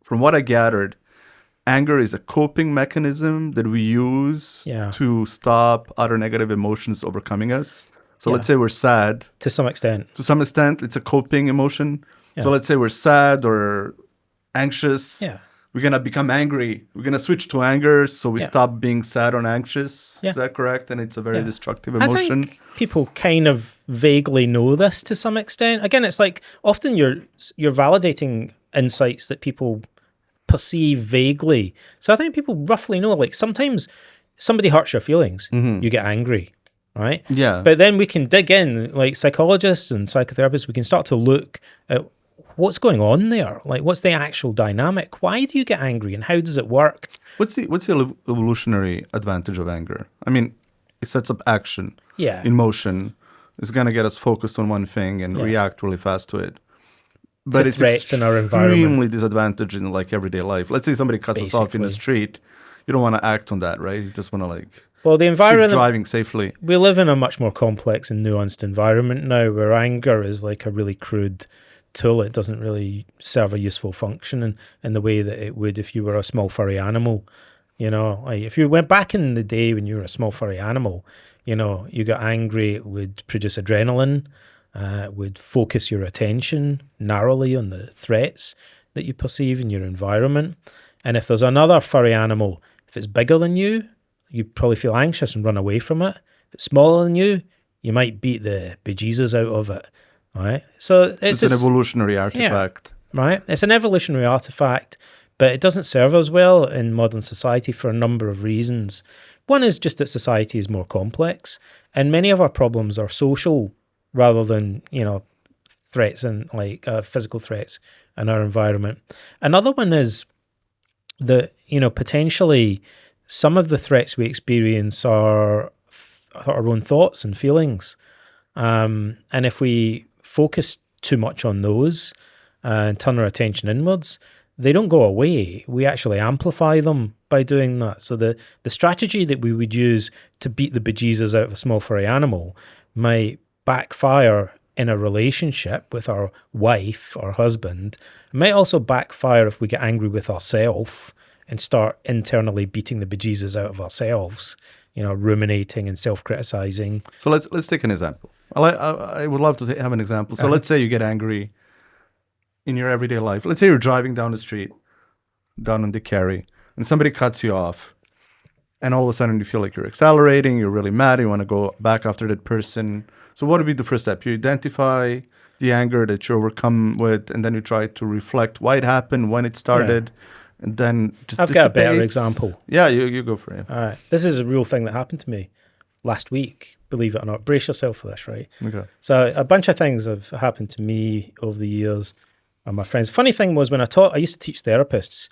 from what I gathered, anger is a coping mechanism that we use to stop other negative emotions overcoming us. So let's say we're sad. To some extent. To some extent, it's a coping emotion. Yeah. So let's say we're sad or anxious. Yeah. We're going to become angry. We're going to switch to anger, so we stop being sad or anxious. Is that correct? And it's a very destructive emotion. I think people kind of vaguely know this to some extent. Again, it's like often you're validating insights that people perceive vaguely. So I think people roughly know, like sometimes somebody hurts your feelings, you get angry, right? Yeah. But then we can dig in, like psychologists and psychotherapists, we can start to look at what's going on there. Like what's the actual dynamic? Why do you get angry and how does it work? What's the evolutionary advantage of anger? I mean, it sets up action in motion. It's going to get us focused on one thing and react really fast to it. But it's threats in our environment. Extremely disadvantaged in like everyday life. Let's say somebody cuts us off in the street. You don't want to act on that, right? You just want to the environment, keep driving safely. We live in a much more complex and nuanced environment now where anger is like a really crude tool. It doesn't really serve a useful function in the way that it would if you were a small furry animal. You know, like if you went back in the day when you were a small furry animal, you know, you got angry, it would produce adrenaline. Would focus your attention narrowly on the threats that you perceive in your environment. And if there's another furry animal, if it's bigger than you, you probably feel anxious and run away from it. If it's smaller than you might beat the bejesus out of it. Right? So it's an evolutionary artifact. Yeah, right? It's an evolutionary artifact, but it doesn't serve us well in modern society for a number of reasons. One is just that society is more complex, and many of our problems are social rather than, you know, threats and like physical threats in our environment. Another one is that, you know, potentially some of the threats we experience are our own thoughts and feelings. And if we focus too much on those and turn our attention inwards, they don't go away. We actually amplify them by doing that. So the strategy that we would use to beat the bejesus out of a small furry animal might backfire in a relationship with our wife or husband. It might also backfire if we get angry with ourselves and start internally beating the bejesus out of ourselves, you know, ruminating and self-criticizing. So let's take an example. I would love to have an example. So let's say you get angry in your everyday life. Let's say you're driving down the street, down on the carry, and somebody cuts you off. And all of a sudden you feel like you're accelerating, you're really mad, you want to go back after that person. So what would be the first step? You identify the anger that you overcome with, and then you try to reflect why it happened, when it started, and then just I've got a better example. Yeah, you go for it. All right. This is a real thing that happened to me last week, believe it or not. Brace yourself for this, right? Okay. So a bunch of things have happened to me over the years and my friends. Funny thing was when I used to teach therapists,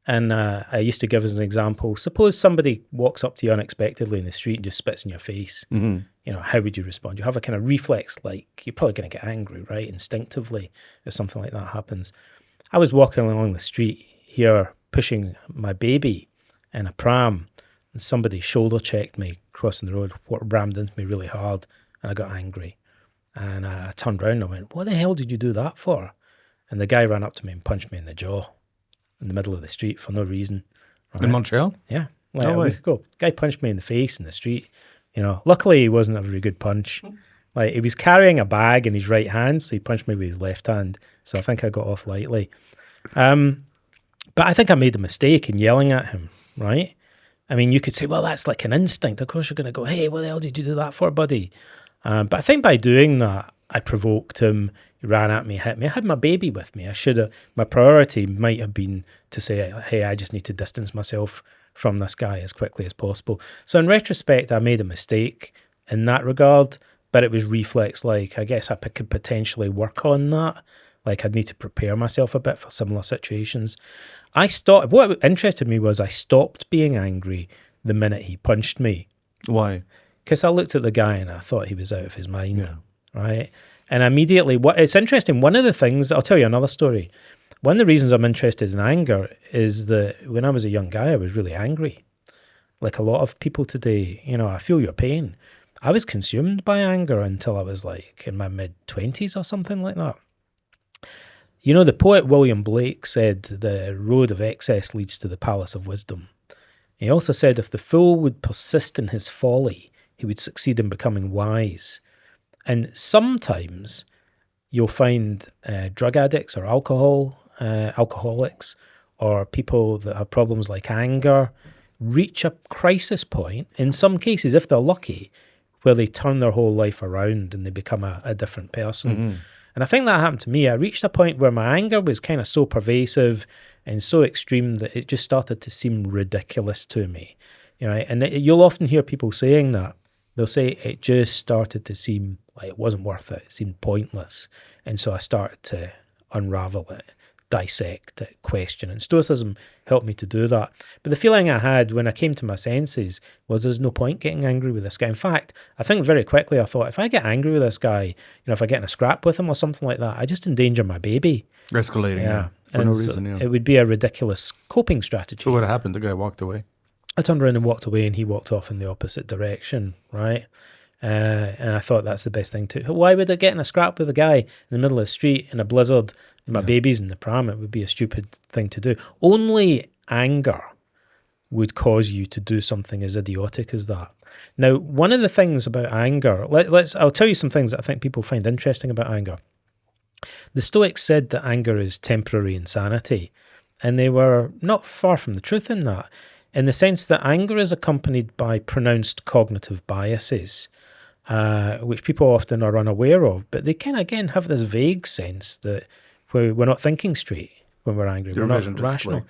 and I used to give as an example, suppose somebody walks up to you unexpectedly in the street and just spits in your face. Mm-hmm. You know, how would you respond? You have a kind of reflex, like you're probably going to get angry, right? Instinctively, if something like that happens. I was walking along the street here, pushing my baby in a pram, and somebody shoulder checked me crossing the road, rammed into me really hard, and I got angry. And I turned around and I went, "What the hell did you do that for?" And the guy ran up to me and punched me in the jaw in the middle of the street for no reason. Right? In Montreal? Yeah. Like a week ago. Guy punched me in the face in the street. You know, luckily it wasn't a very good punch. Like he was carrying a bag in his right hand, so he punched me with his left hand. So I think I got off lightly. But I think I made a mistake in yelling at him, right? I mean, you could say, well, that's like an instinct. Of course you're going to go, hey, what the hell did you do that for, buddy? But I think by doing that, I provoked him. He ran at me, hit me. I had my baby with me. My priority might have been to say, hey, I just need to distance myself from this guy as quickly as possible. So in retrospect, I made a mistake in that regard, but it was reflex-like. I guess I could potentially work on that. Like I'd need to prepare myself a bit for similar situations. What interested me was I stopped being angry the minute he punched me. Why? Because I looked at the guy and I thought he was out of his mind, right? And immediately, it's interesting, one of the things, I'll tell you another story. One of the reasons I'm interested in anger is that when I was a young guy, I was really angry. Like a lot of people today, you know, I feel your pain. I was consumed by anger until I was like in my mid-20s or something like that. You know, the poet William Blake said the road of excess leads to the palace of wisdom. He also said if the fool would persist in his folly, he would succeed in becoming wise. And sometimes you'll find drug addicts or alcoholics, or people that have problems like anger reach a crisis point, in some cases, if they're lucky, where they turn their whole life around and they become a different person. Mm-hmm. And I think that happened to me. I reached a point where my anger was kind of so pervasive and so extreme that it just started to seem ridiculous to me. You know, and you'll often hear people saying that. They'll say it just started to seem like it wasn't worth it. It seemed pointless. And so I started to unravel it, dissect it, question. And Stoicism helped me to do that. But the feeling I had when I came to my senses was there's no point getting angry with this guy. In fact, I think very quickly I thought, if I get angry with this guy, you know, if I get in a scrap with him or something like that, I just endanger my baby. Escalating, Yeah. for no reason, yeah. It would be a ridiculous coping strategy. So what happened? The guy walked away. I turned around and walked away, and he walked off in the opposite direction, right? And I thought that's the best thing to. Why would I get in a scrap with a guy in the middle of the street in a blizzard and my baby's in the pram? It would be a stupid thing to do. Only anger would cause you to do something as idiotic as that. Now, one of the things about anger, I'll tell you some things that I think people find interesting about anger. The Stoics said that anger is temporary insanity, and they were not far from the truth in that, in the sense that anger is accompanied by pronounced cognitive biases, which people often are unaware of, but they can, again, have this vague sense that we're not thinking straight when we're angry. We're not rational.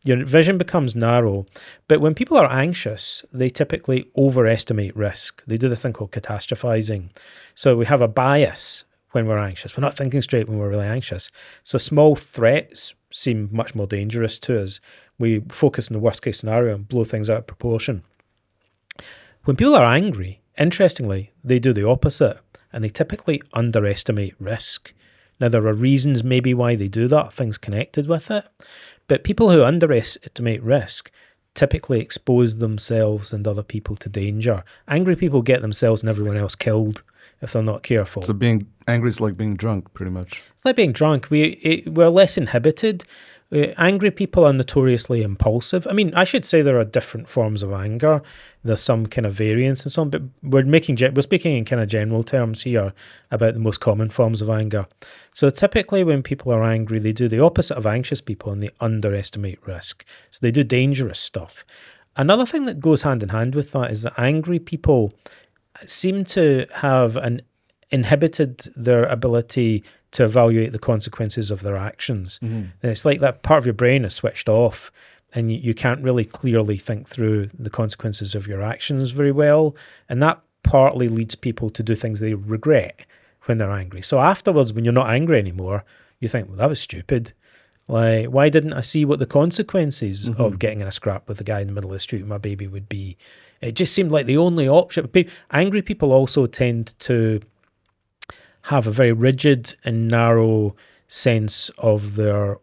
Your vision becomes narrow. But when people are anxious, they typically overestimate risk. They do this thing called catastrophizing. So we have a bias when we're anxious. We're not thinking straight when we're really anxious. So small threats seem much more dangerous to us. We focus on the worst case scenario and blow things out of proportion. When people are angry, interestingly, they do the opposite, and they typically underestimate risk. Now, there are reasons maybe why they do that, things connected with it, but people who underestimate risk typically expose themselves and other people to danger. Angry people get themselves and everyone else killed if they're not careful. So being angry is like being drunk, pretty much. It's like being drunk. We're less inhibited. Angry people are notoriously impulsive. I mean, I should say there are different forms of anger. There's some kind of variance and some, but we're speaking in kind of general terms here about the most common forms of anger. So typically when people are angry, they do the opposite of anxious people and they underestimate risk. So they do dangerous stuff. Another thing that goes hand in hand with that is that angry people seem to have inhibited their ability to evaluate the consequences of their actions. Mm-hmm. And it's like that part of your brain is switched off and you can't really clearly think through the consequences of your actions very well. And that partly leads people to do things they regret when they're angry. So afterwards, when you're not angry anymore, you think, well, that was stupid. Like, why didn't I see what the consequences of getting in a scrap with the guy in the middle of the street with my baby would be? It just seemed like the only option. Angry people also tend to have a very rigid and narrow sense of their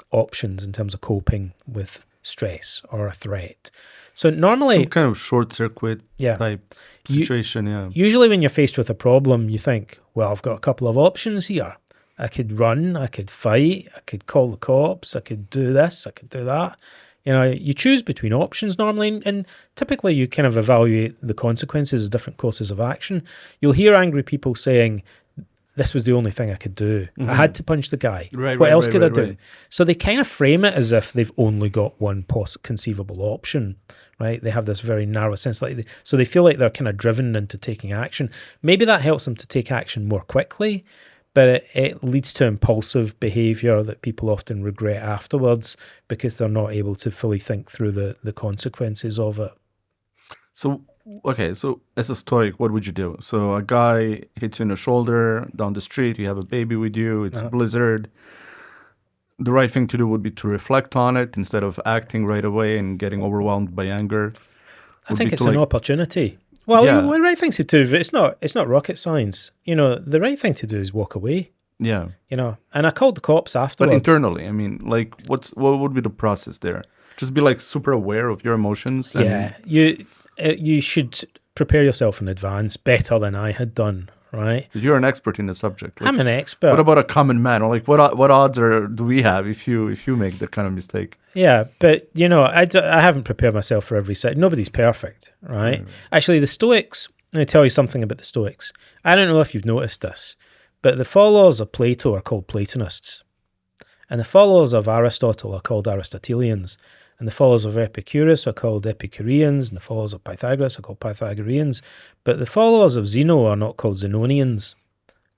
options in terms of coping with stress or a threat. So normally, some kind of short circuit type situation. Usually when you're faced with a problem, you think, well, I've got a couple of options here. I could run, I could fight, I could call the cops, I could do this, I could do that. You know, you choose between options normally, and typically you kind of evaluate the consequences of different courses of action. You'll hear angry people saying, this was the only thing I could do. I had to punch the guy. What else could I do? Right. So they kind of frame it as if they've only got one conceivable option, right? They have this very narrow sense. So they feel like they're kind of driven into taking action. Maybe that helps them to take action more quickly, but it leads to impulsive behavior that people often regret afterwards because they're not able to fully think through the consequences of it. So, okay, so as a Stoic, what would you do? So a guy hits you in the shoulder down the street, you have a baby with you, it's a blizzard. The right thing to do would be to reflect on it instead of acting right away and getting overwhelmed by anger. I think it's an opportunity. Well, the right thing to do, it's not rocket science. You know, the right thing to do is walk away. Yeah. You know, and I called the cops afterwards. But internally, I mean, like, what would be the process there? Just be like super aware of your emotions. And you should prepare yourself in advance better than I had done, right? You're an expert in the subject. Like, I'm an expert. what about a common man? Or like, what odds do we have if you make that kind of mistake? Yeah, but I haven't prepared myself for every set. Nobody's perfect, right? Actually, the Stoics, let me tell you something about the Stoics. I don't know if you've noticed this, but the followers of Plato are called Platonists, and the followers of Aristotle are called Aristotelians, and the followers of Epicurus are called Epicureans, and the followers of Pythagoras are called Pythagoreans, but the followers of Zeno are not called Zenonians.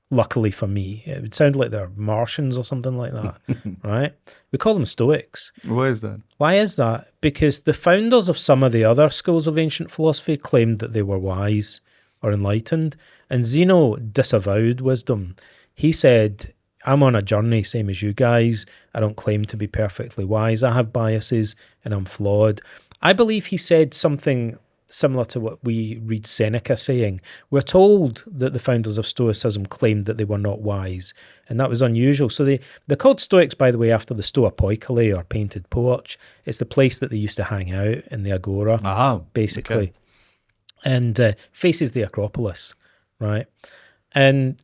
Luckily for me, it would sound like they're Martians or something like that, right? We call them Stoics. Why is that? Why is that? Because the founders of some of the other schools of ancient philosophy claimed that they were wise or enlightened, and Zeno disavowed wisdom. He said, I'm on a journey, same as you guys. I don't claim to be perfectly wise. I have biases and I'm flawed. I believe he said something similar to what we read Seneca saying. We're told that the founders of Stoicism claimed that they were not wise, and that was unusual. So they're called Stoics, by the way, after the Stoa Poikile, or painted porch. It's the place that they used to hang out in the Agora, basically. Okay. And faces the Acropolis, right? And,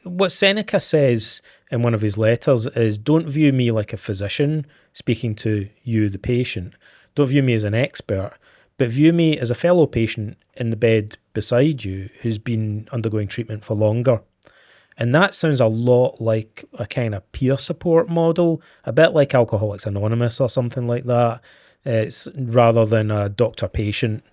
what Seneca says in one of his letters is, don't view me like a physician speaking to you, the patient. Don't view me as an expert, but view me as a fellow patient in the bed beside you who's been undergoing treatment for longer. And that sounds a lot like a kind of peer support model, a bit like Alcoholics Anonymous or something like that. It's rather than a doctor-patient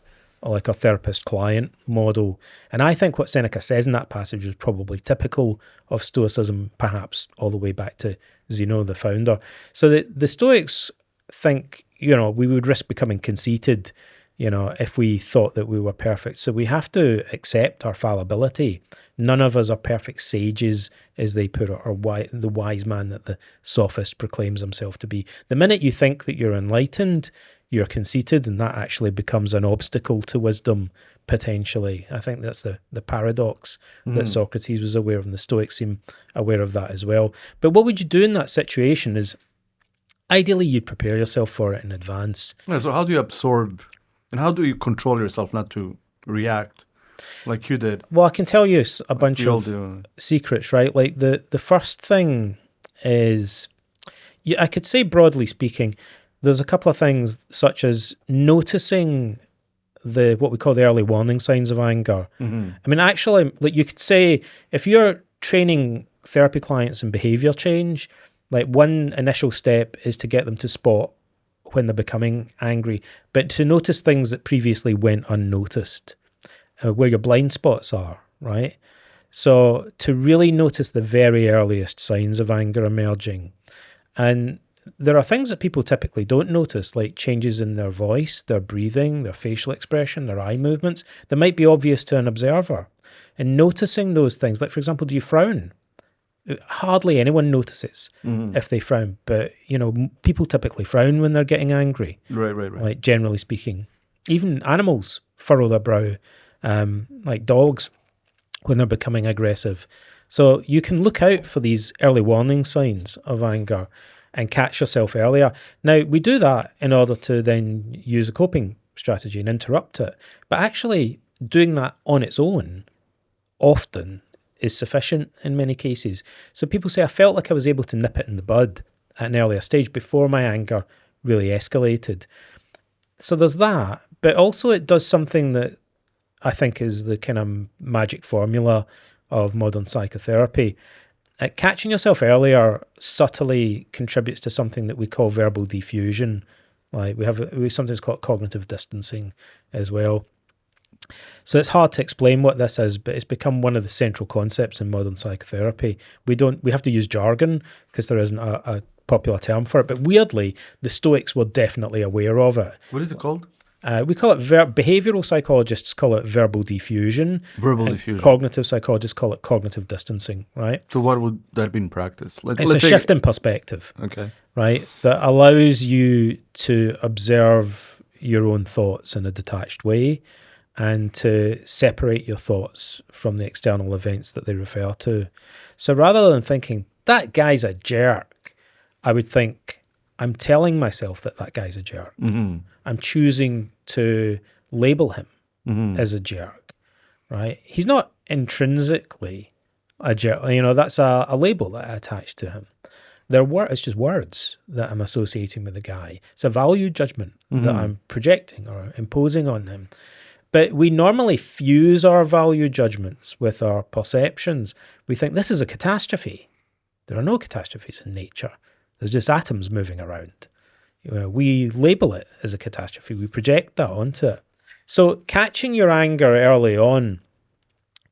or like a therapist-client model. And I think what Seneca says in that passage is probably typical of Stoicism, perhaps all the way back to Zeno, the founder. So the Stoics think, we would risk becoming conceited, if we thought that we were perfect. So we have to accept our fallibility. None of us are perfect sages, as they put it, or the wise man that the sophist proclaims himself to be. The minute you think that you're enlightened, you're conceited, and that actually becomes an obstacle to wisdom, potentially. I think that's the paradox that Socrates was aware of, and the Stoics seem aware of that as well. But what would you do in that situation is, ideally, you'd prepare yourself for it in advance. Yeah, so how do you absorb, and how do you control yourself not to react like you did? Well, I can tell you a bunch of secrets, right? Like the first thing is, I could say broadly speaking, there's a couple of things such as noticing what we call the early warning signs of anger. Mm-hmm. I mean, actually, like you could say, if you're training therapy clients in behavior change, like one initial step is to get them to spot when they're becoming angry, but to notice things that previously went unnoticed, where your blind spots are, right? So to really notice the very earliest signs of anger emerging. And there are things that people typically don't notice, like changes in their voice, their breathing, their facial expression, their eye movements, that might be obvious to an observer. And noticing those things, like for example, do you frown? Hardly anyone notices if they frown, but people typically frown when they're getting angry. Right. Like generally speaking, even animals furrow their brow, like dogs, when they're becoming aggressive. So you can look out for these early warning signs of anger and catch yourself earlier. Now, we do that in order to then use a coping strategy and interrupt it. But actually, doing that on its own often is sufficient in many cases. So people say, I felt like I was able to nip it in the bud at an earlier stage before my anger really escalated. So there's that. But also it does something that I think is the kind of magic formula of modern psychotherapy. Catching yourself earlier subtly contributes to something that we call verbal diffusion. Like we sometimes call it cognitive distancing as well. So it's hard to explain what this is, but it's become one of the central concepts in modern psychotherapy. We have to use jargon because there isn't a popular term for it. But weirdly, the Stoics were definitely aware of it. What is it called? We call it behavioral psychologists call it verbal diffusion. Diffusion. Cognitive psychologists call it cognitive distancing, right? So what would that be in practice? It's a shift in perspective. Okay. Right? That allows you to observe your own thoughts in a detached way and to separate your thoughts from the external events that they refer to. So rather than thinking, that guy's a jerk, I would think, I'm telling myself that guy's a jerk. Mm-hmm. I'm choosing to label him as a jerk, right? He's not intrinsically a jerk. You know, that's a label that I attach to him. It's just words that I'm associating with the guy. It's a value judgment that I'm projecting or imposing on him. But we normally fuse our value judgments with our perceptions. We think this is a catastrophe. There are no catastrophes in nature. There's just atoms moving around. We label it as a catastrophe. We project that onto it. So catching your anger early on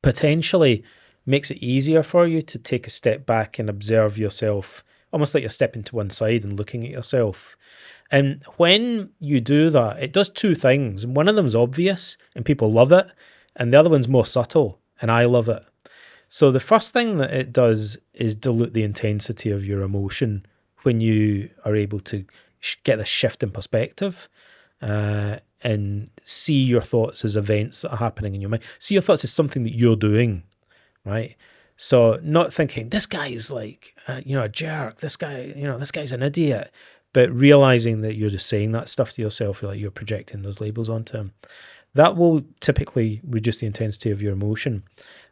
potentially makes it easier for you to take a step back and observe yourself, almost like you're stepping to one side and looking at yourself. And when you do that, it does two things. And one of them is obvious and people love it. And the other one's more subtle and I love it. So the first thing that it does is dilute the intensity of your emotion when you are able to get a shift in perspective and see your thoughts as events that are happening in your mind. See your thoughts as something that you're doing, right? So not thinking, this guy is like, a jerk. This guy's an idiot. But realizing that you're just saying that stuff to yourself, you're projecting those labels onto him. That will typically reduce the intensity of your emotion.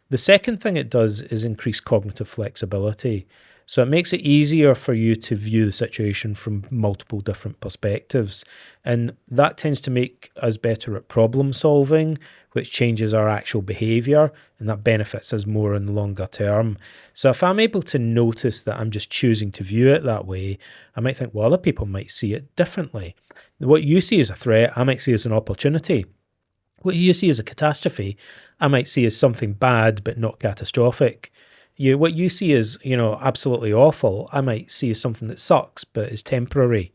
The second thing it does is increase cognitive flexibility. So it makes it easier for you to view the situation from multiple different perspectives. And that tends to make us better at problem solving, which changes our actual behavior, and that benefits us more in the longer term. So if I'm able to notice that I'm just choosing to view it that way, I might think, well, other people might see it differently. What you see as a threat, I might see as an opportunity. What you see as a catastrophe, I might see as something bad but not catastrophic. What you see as, absolutely awful, I might see as something that sucks but is temporary.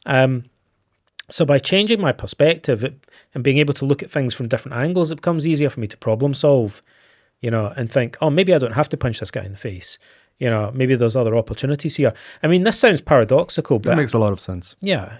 So by changing my perspective and being able to look at things from different angles, it becomes easier for me to problem solve, and think, oh, maybe I don't have to punch this guy in the face. Maybe there's other opportunities here. I mean, this sounds paradoxical, but it makes a lot of sense. Yeah,